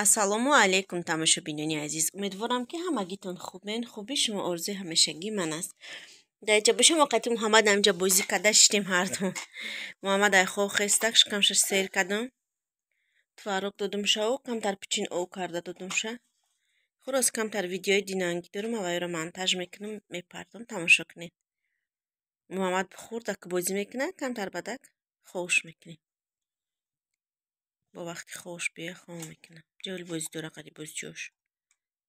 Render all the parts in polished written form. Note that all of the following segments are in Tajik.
ассалому алайкум тамошобинони азиз. Умедворам ки ҳамагитон хубен. Хуби шумо орзуи ҳамешагӣ ман аст. дар ҷа бошам вақати муҳаммад амҷа бозӣ када шитем ҳардум. муҳаммад ай хо хестак камша сер кадам. Тварок додумша у камтар пичин ов карда додумша. хулос камтар видеои динанги дорам авайро монтаж мекунам мепардам тамошо кунед. муҳаммад хурдак бозӣ мекунад камтар бадак хош мекунем. با وقتی خوش بیه خواه میکنم جول بازی داره قدی باز جوش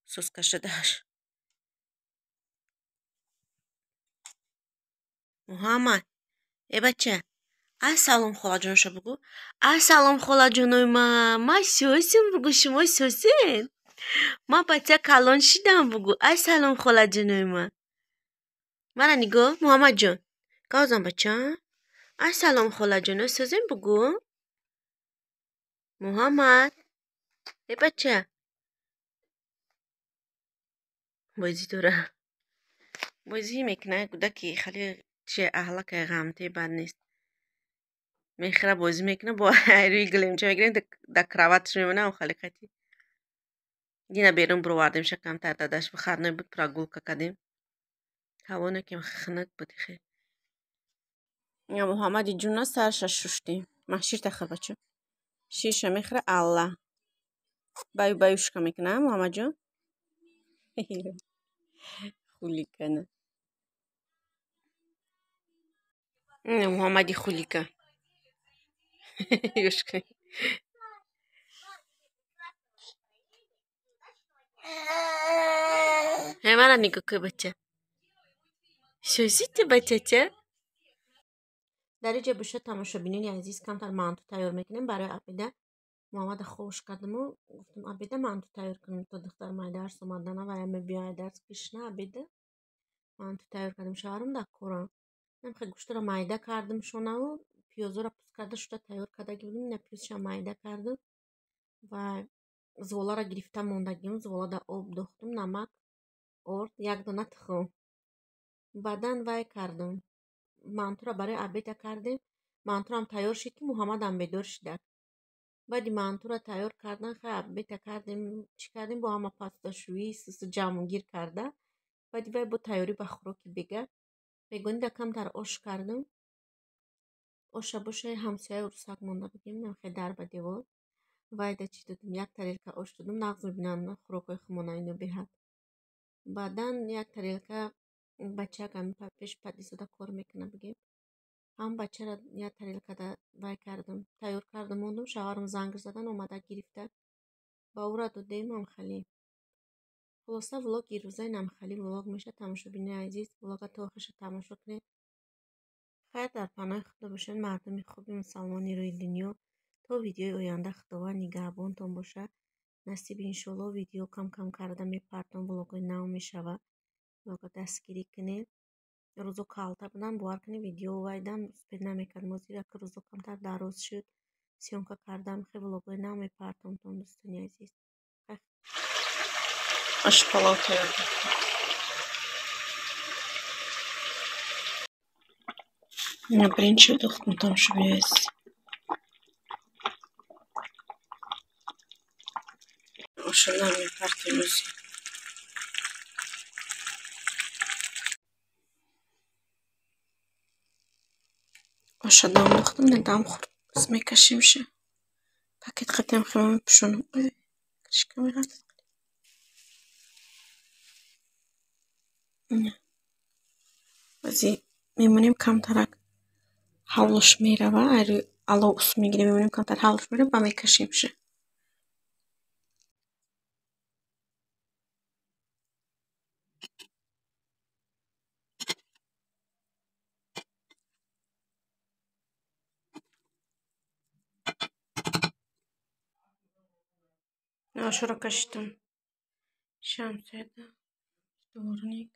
سوس کشه دهش محمد ای بچه السلام خاله جانشو بگو السلام خاله جانوی ما سوسیم بگو شما سوسین ما بچه کلان شیدم بگو السلام خاله جانوی من نگاه محمد جان کازم بچه السلام خاله جانوی سوسین بگو محمد ای بچه بازی داره بازی میکنه کودکی خیلی چه اهلک غمته بد نیست میخره بازی میکنه با روی گلیم چه میگیریم در کراواتش میمونه و خیلی قطی دینا بیرون بروردیم شکم تر دادش بخرنه بود پراگول کدیم هوانه که خنک بودی خیلی یا محمد جون سرش شوشتیم محشیر تخر بچه شیشه میخره الله بایو بایوشکا میکنه محمد جون خولی کنه محمدی خولی کن یوشکا همه نگاه که بچه شوشیتی بچه چه؟ در اینجا بشه تماشابینین عزیز کمتر مانتو تیار میکنیم برای عبیده محمد خوش کردم و گفتم عبیده مانتو تیار کنیم تا دختر مای درس اومدن و همه بیای درس پیشنه عبیده مانتو تیار کردم شوهرم در کورم نمیخوای گوشت را مایده کردم شونه و پیازو را پوست کرده شده تیار کرده گیردیم نه پیازش را مایده کردم و زولا را گرفتم موندگیم زولا در آب دوختم نمک آرد یک دانه تخم بعدن وای کردم مانتو را برای عبیده کردیم مانتو هم تیار شد که محمد هم بدور شده بعدی مانتو را تیار کردن خیلی عبیده کردیم چی کردیم با همه پاستا شویی سس جمعگیر کرده بعدی وای با تیاری بخورو که بگه بگونده کمتر آش کردم آش باشه همسایه ارسک مونده بگیم نمیخوای در به دیوار وای ده چی دادم یک تریلکه آش دادم نغز میبینن خوراکای خمانه اینو بهد بعدن یک تریلکه بچه که پیش پدیسوده کار میکنه بگیم هم بچه را یک تریلکه ده وای کردم تیار کردم موندم شوهرم زنگ زدن اومده گرفته با او را دادیم هم خیلی خلاصه ولاگ این روزه هم خیلی ولاگ میشه تماشابین عزیز ولاگ تا آخرش تماشا کنید خیر در پناه خدا باشین مردم خوبی مسلمانی روی دنیا تا ویدیوی آینده خداوند نگهبانتان باشه نصیب انشالله ویدیو کم کم کرده میپردم ولاگ نو میشود ولاگ دستگیری کنید روزو کالتا بودم باور کنید ویدیو وایدم سپید نمیکرد موزیره که روزو کمتر دراز شد سیونکا کردم خیلی ولاگای نو میپردم تون دوستانی عزیز اش پلاو تیار نه برنج دوختم تماشابین عزیز ماشالله میپردم روزی آشه دام دوختم نه دام خورد بس میکشیم شه پاکت خطیم خیمه میپشونم کشکه میرد نه بازی میمونیم کمترک حولش میره و اری علاوس میگیریم میمونیم کمتر حولش میره با میکشیم شه آشه را کشتم شمسه ده دورنیک